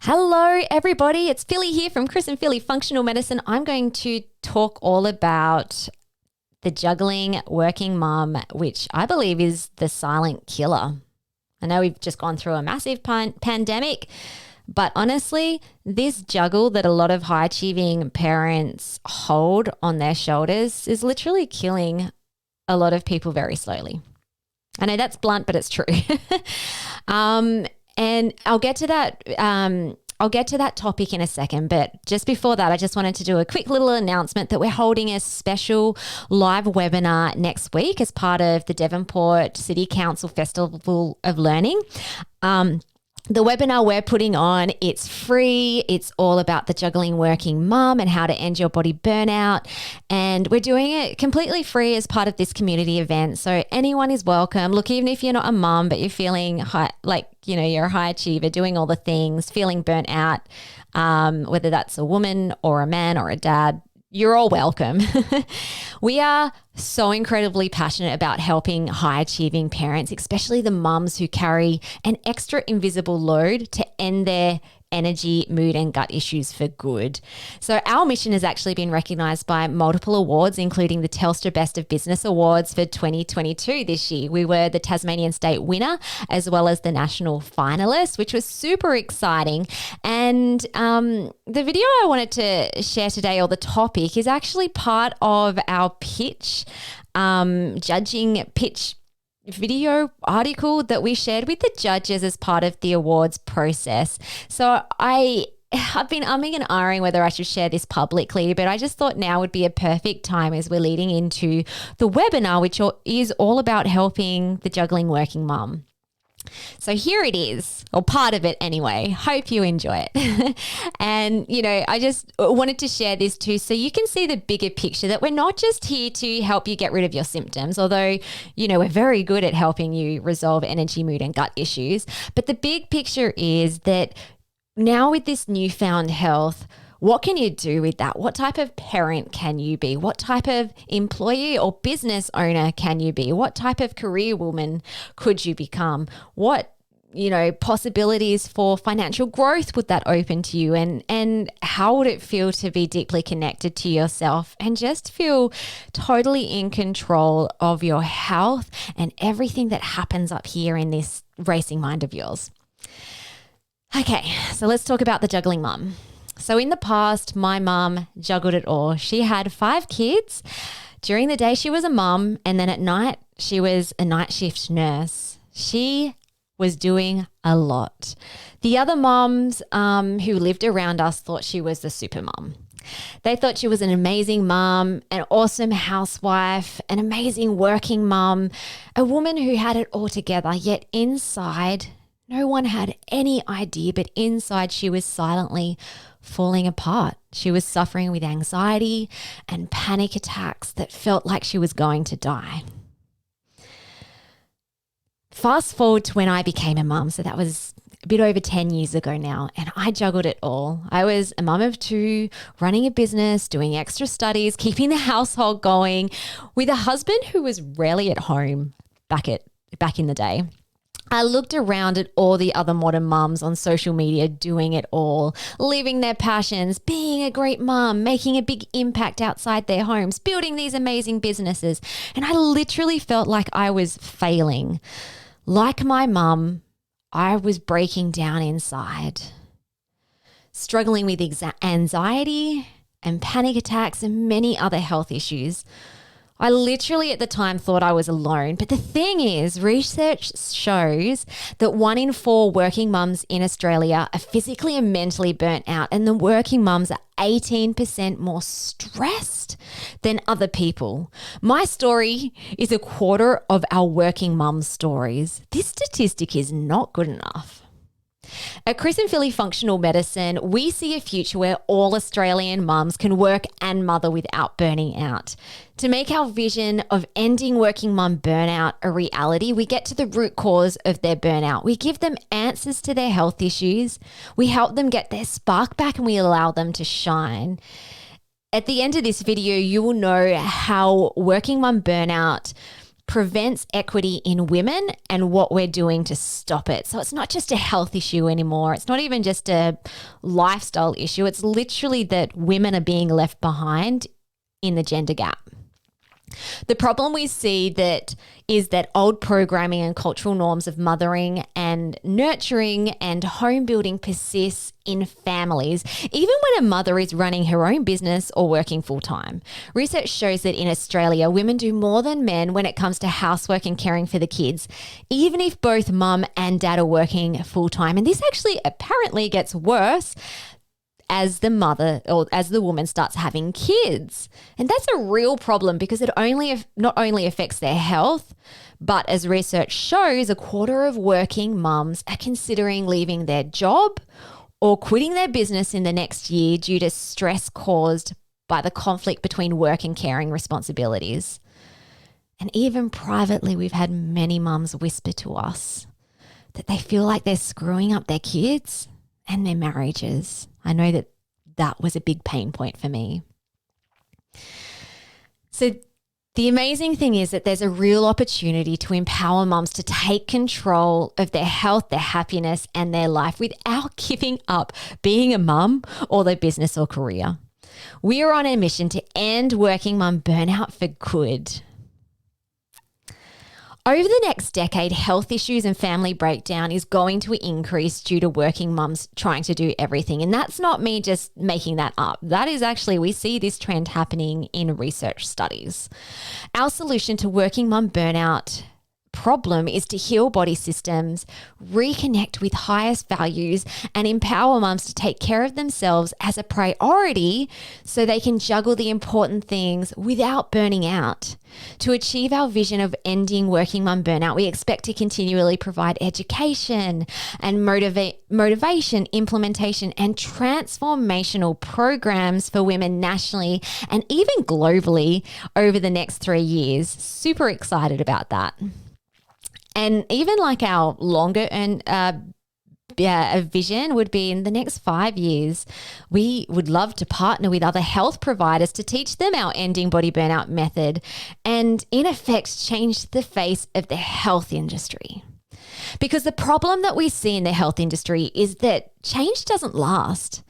Hello, everybody. It's Philly here from Chris and Philly Functional Medicine. I'm going to talk all about the juggling working mum, which I believe is the silent killer. I know we've just gone through a massive pandemic, but honestly, this juggle that a lot of high achieving parents hold on their shoulders is literally killing a lot of people very slowly. I know that's blunt, but it's true. And I'll get to that. I'll get to that topic in a second, but just before that, I just wanted to do a quick little announcement that we're holding a special live webinar next week as part of the Devonport City Council Festival of Learning. The webinar we're putting on, it's free. It's all about the juggling working mum and how to end your body burnout. And we're doing it completely free as part of this community event. So anyone is welcome. Look, even if you're not a mum, but you're feeling you're a high achiever, doing all the things, feeling burnt out, whether that's a woman or a man or a dad, you're all welcome. We are so incredibly passionate about helping high achieving parents, especially the mums who carry an extra invisible load to end their energy, mood, and gut issues for good. So our mission has actually been recognized by multiple awards, including the Telstra Best of Business Awards for 2022 this year. We were the Tasmanian State winner as well as the national finalist, which was super exciting. And the video I wanted to share today, or the topic, is actually part of our pitch, judging pitch video article that we shared with the judges as part of the awards process. So I've been umming and ahhing whether I should share this publicly, but I just thought now would be a perfect time as we're leading into the webinar, which is all about helping the juggling working mum. So here it is, or part of it anyway. Hope you enjoy it. And, I just wanted to share this too so you can see the bigger picture, that we're not just here to help you get rid of your symptoms, although, we're very good at helping you resolve energy, mood, and gut issues. But the big picture is that now with this newfound health, what can you do with that? What type of parent can you be? What type of employee or business owner can you be? What type of career woman could you become? What, possibilities for financial growth would that open to you? And how would it feel to be deeply connected to yourself and just feel totally in control of your health and everything that happens up here in this racing mind of yours? Okay, so let's talk about the juggling mum. So in the past, my mum juggled it all. She had 5 kids. During the day, she was a mum, and then at night, she was a night shift nurse. She was doing a lot. The other mums who lived around us thought she was the super mum. They thought she was an amazing mum, an awesome housewife, an amazing working mum, a woman who had it all together, yet inside, no one had any idea, but inside she was silently falling apart. She was suffering with anxiety and panic attacks that felt like she was going to die. Fast forward to when I became a mum. So that was a bit over 10 years ago now, and I juggled it all. I was a mum of 2, running a business, doing extra studies, keeping the household going, with a husband who was rarely at home back in the day. I looked around at all the other modern mums on social media doing it all, living their passions, being a great mum, making a big impact outside their homes, building these amazing businesses. And I literally felt like I was failing. Like my mum, I was breaking down inside, struggling with anxiety and panic attacks and many other health issues. I literally at the time thought I was alone. But the thing is, research shows that 1 in 4 working mums in Australia are physically and mentally burnt out, and the working mums are 18% more stressed than other people. My story is a quarter of our working mums' stories. This statistic is not good enough. At Chris and Philly Functional Medicine, we see a future where all Australian mums can work and mother without burning out. To make our vision of ending working mum burnout a reality, we get to the root cause of their burnout. We give them answers to their health issues. We help them get their spark back, and we allow them to shine. At the end of this video, you will know how working mum burnout prevents equity in women and what we're doing to stop it. So it's not just a health issue anymore. It's not even just a lifestyle issue. It's literally that women are being left behind in the gender gap. The problem we see is that old programming and cultural norms of mothering and nurturing and home building persists in families, even when a mother is running her own business or working full time. Research shows that in Australia, women do more than men when it comes to housework and caring for the kids, even if both mum and dad are working full time. And this actually apparently gets worse as the mother or as the woman starts having kids. And that's a real problem because it not only affects their health, but as research shows, a quarter of working mums are considering leaving their job or quitting their business in the next year due to stress caused by the conflict between work and caring responsibilities. And even privately, we've had many mums whisper to us that they feel like they're screwing up their kids and their marriages. I know that was a big pain point for me. So the amazing thing is that there's a real opportunity to empower mums to take control of their health, their happiness, and their life without giving up being a mum or their business or career. We are on a mission to end working mum burnout for good. Over the next decade, health issues and family breakdown is going to increase due to working mums trying to do everything. And that's not me just making that up. That is actually, we see this trend happening in research studies. Our solution to working mum burnout problem is to heal body systems, reconnect with highest values, and empower mums to take care of themselves as a priority so they can juggle the important things without burning out. To achieve our vision of ending working mum burnout, we expect to continually provide education and motivation, implementation, and transformational programs for women nationally and even globally over the next 3 years. Super excited about that. And even like our longer vision would be in the next 5 years, we would love to partner with other health providers to teach them our ending body burnout method and in effect change the face of the health industry. Because the problem that we see in the health industry is that change doesn't last.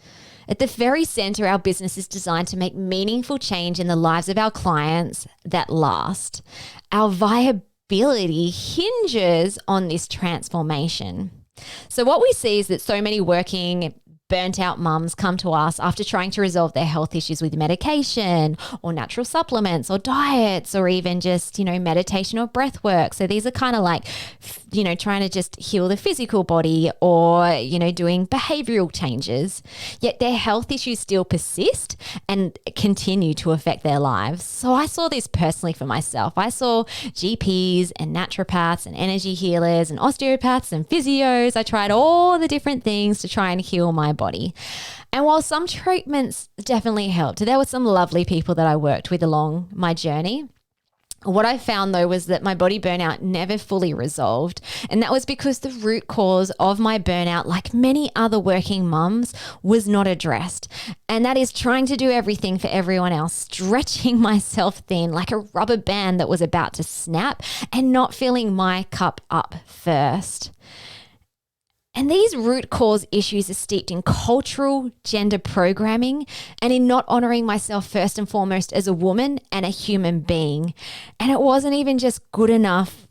At the very center, our business is designed to make meaningful change in the lives of our clients that last. Our viability hinges on this transformation. So what we see is that so many working burnt out mums come to us after trying to resolve their health issues with medication or natural supplements or diets or even just, meditation or breath work. So these are kind of like, trying to just heal the physical body or, doing behavioral changes. Yet their health issues still persist and continue to affect their lives. So I saw this personally for myself. I saw GPs and naturopaths and energy healers and osteopaths and physios. I tried all the different things to try and heal my body. And while some treatments definitely helped, there were some lovely people that I worked with along my journey. What I found though was that my body burnout never fully resolved. And that was because the root cause of my burnout, like many other working mums, was not addressed. And that is trying to do everything for everyone else, stretching myself thin like a rubber band that was about to snap and not filling my cup up first. And these root cause issues are steeped in cultural gender programming and in not honoring myself first and foremost as a woman and a human being. And it wasn't even just good enough.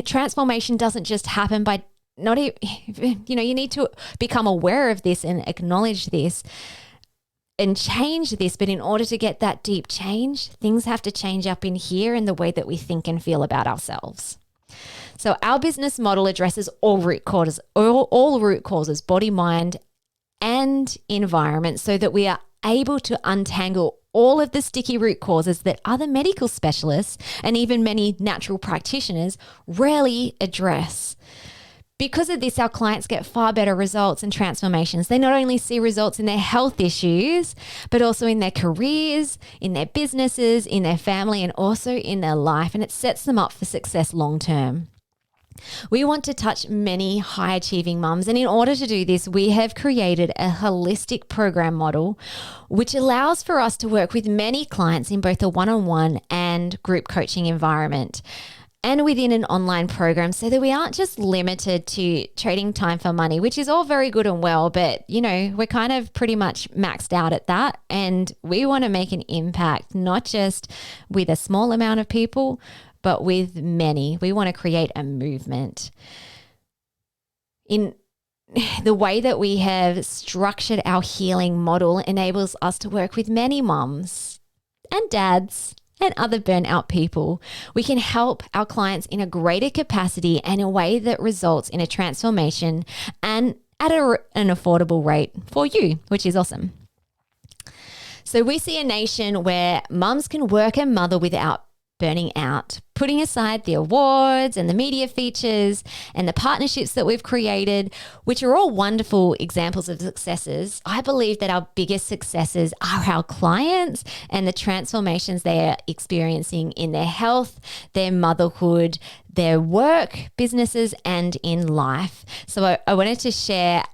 Transformation doesn't just happen by not, you need to become aware of this and acknowledge this and change this. But in order to get that deep change, things have to change up in here in the way that we think and feel about ourselves. So our business model addresses all root causes, body, mind, and environment, so that we are able to untangle all of the sticky root causes that other medical specialists and even many natural practitioners rarely address. Because of this, our clients get far better results and transformations. They not only see results in their health issues, but also in their careers, in their businesses, in their family, and also in their life. And it sets them up for success long term. We want to touch many high-achieving mums, and in order to do this, we have created a holistic program model which allows for us to work with many clients in both a one-on-one and group coaching environment. and within an online program, so that we aren't just limited to trading time for money, which is all very good and well, but we're kind of pretty much maxed out at that. And we want to make an impact, not just with a small amount of people, but with many. We want to create a movement. In the way that we have structured our healing model enables us to work with many mums and dads and other burnout people. We can help our clients in a greater capacity and in a way that results in a transformation and at an affordable rate for you, which is awesome. So we see a nation where mums can work and mother without burning out, putting aside the awards and the media features and the partnerships that we've created, which are all wonderful examples of successes. I believe that our biggest successes are our clients and the transformations they are experiencing in their health, their motherhood, their work, businesses, and in life. So I wanted to share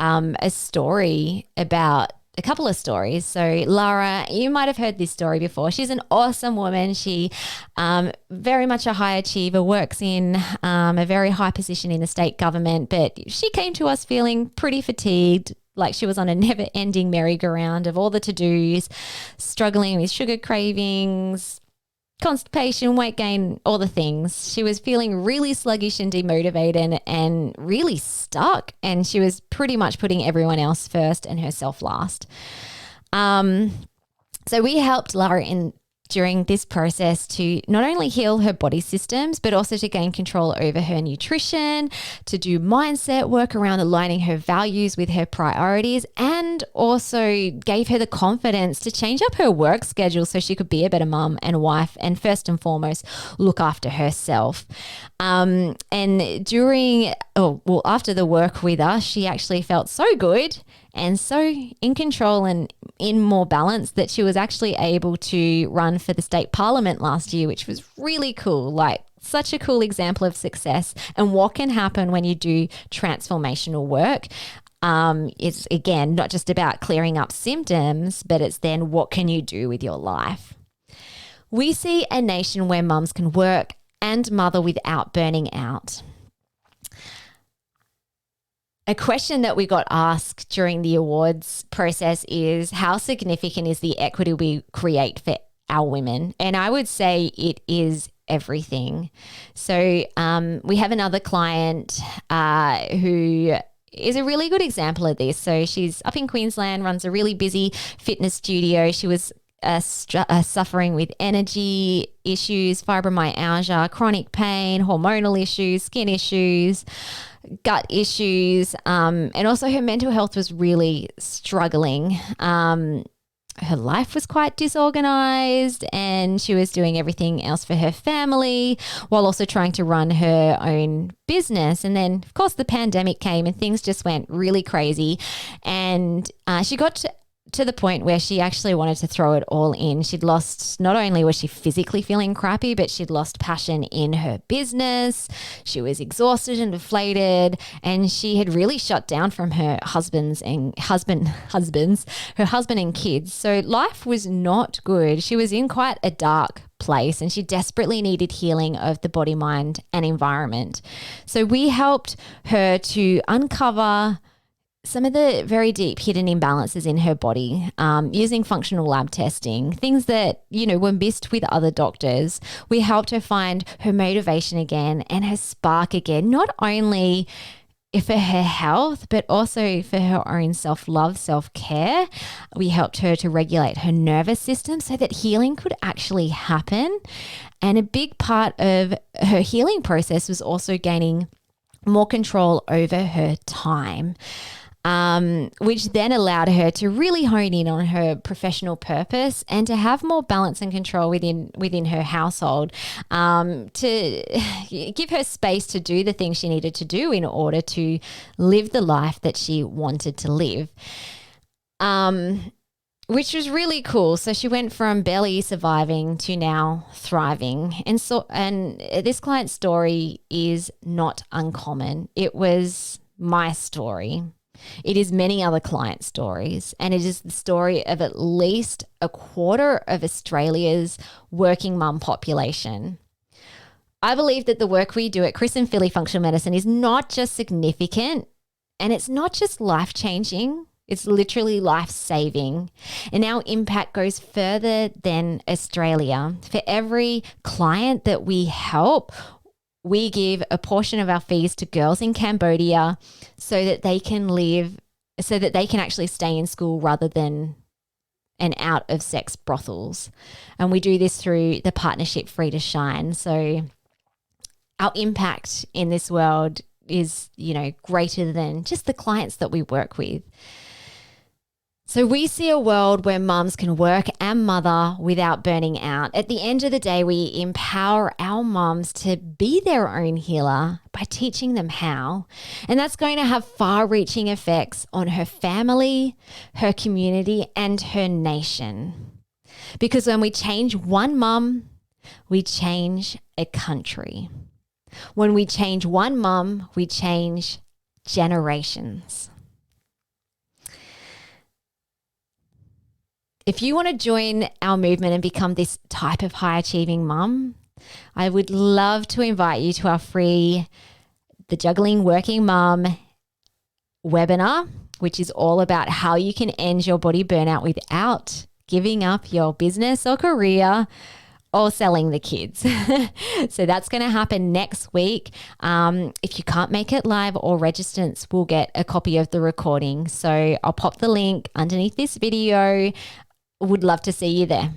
a couple of stories. So Lara, you might have heard this story before. She's an awesome woman. She very much a high achiever, works in a very high position in the state government, but she came to us feeling pretty fatigued, like she was on a never-ending merry-go-round of all the to-dos, struggling with sugar cravings, constipation, weight gain, all the things. She was feeling really sluggish and demotivated and really stuck. And she was pretty much putting everyone else first and herself last. So we helped Lara during this process to not only heal her body systems, but also to gain control over her nutrition, to do mindset work around aligning her values with her priorities, and also gave her the confidence to change up her work schedule so she could be a better mum and wife, and first and foremost, look after herself. And after the work with us, she actually felt so good and so in control and in more balance that she was actually able to run for the state parliament last year, which was really cool. Like, such a cool example of success and what can happen when you do transformational work. It's, again, not just about clearing up symptoms, but it's then what can you do with your life? We see a nation where mums can work and mother without burning out. A question that we got asked during the awards process is, how significant is the equity we create for our women? And I would say it is everything. So we have another client who is a really good example of this. So she's up in Queensland, runs a really busy fitness studio. She was suffering with energy issues, fibromyalgia, chronic pain, hormonal issues, skin issues, gut issues, and also her mental health was really struggling. Her life was quite disorganized and she was doing everything else for her family while also trying to run her own business. And then, of course, the pandemic came and things just went really crazy. And she got to the point where she actually wanted to throw it all in. She'd lost, not only was she physically feeling crappy, but she'd lost passion in her business. She was exhausted and deflated, and she had really shut down from her husband and kids. So life was not good. She was in quite a dark place and she desperately needed healing of the body, mind, and environment. So we helped her to uncover some of the very deep hidden imbalances in her body, using functional lab testing, things that, were missed with other doctors. We helped her find her motivation again and her spark again, not only for her health, but also for her own self-love, self-care. We helped her to regulate her nervous system so that healing could actually happen. And a big part of her healing process was also gaining more control over her time. Which then allowed her to really hone in on her professional purpose and to have more balance and control within her household, to give her space to do the things she needed to do in order to live the life that she wanted to live. Which was really cool. So she went from barely surviving to now thriving. And this client's story is not uncommon. It was my story. It is many other client stories, and it is the story of at least a quarter of Australia's working mum population. I believe that the work we do at Chris and Philly Functional Medicine is not just significant, and it's not just life-changing. It's literally life-saving. And our impact goes further than Australia. For every client that we help, we give a portion of our fees to girls in Cambodia so that they can actually stay in school rather than and out of sex brothels. And we do this through the partnership Free to Shine. So our impact in this world is, greater than just the clients that we work with. So we see a world where mums can work and mother without burning out. At the end of the day, we empower our mums to be their own healer by teaching them how. And that's going to have far-reaching effects on her family, her community, and her nation. Because when we change one mum, we change a country. When we change one mum, we change generations. If you want to join our movement and become this type of high-achieving mum, I would love to invite you to our free The Juggling Working Mum webinar, which is all about how you can end your body burnout without giving up your business or career or selling the kids. So that's going to happen next week. If you can't make it live, or registrants will get a copy of the recording. So I'll pop the link underneath this video. Would love to see you there.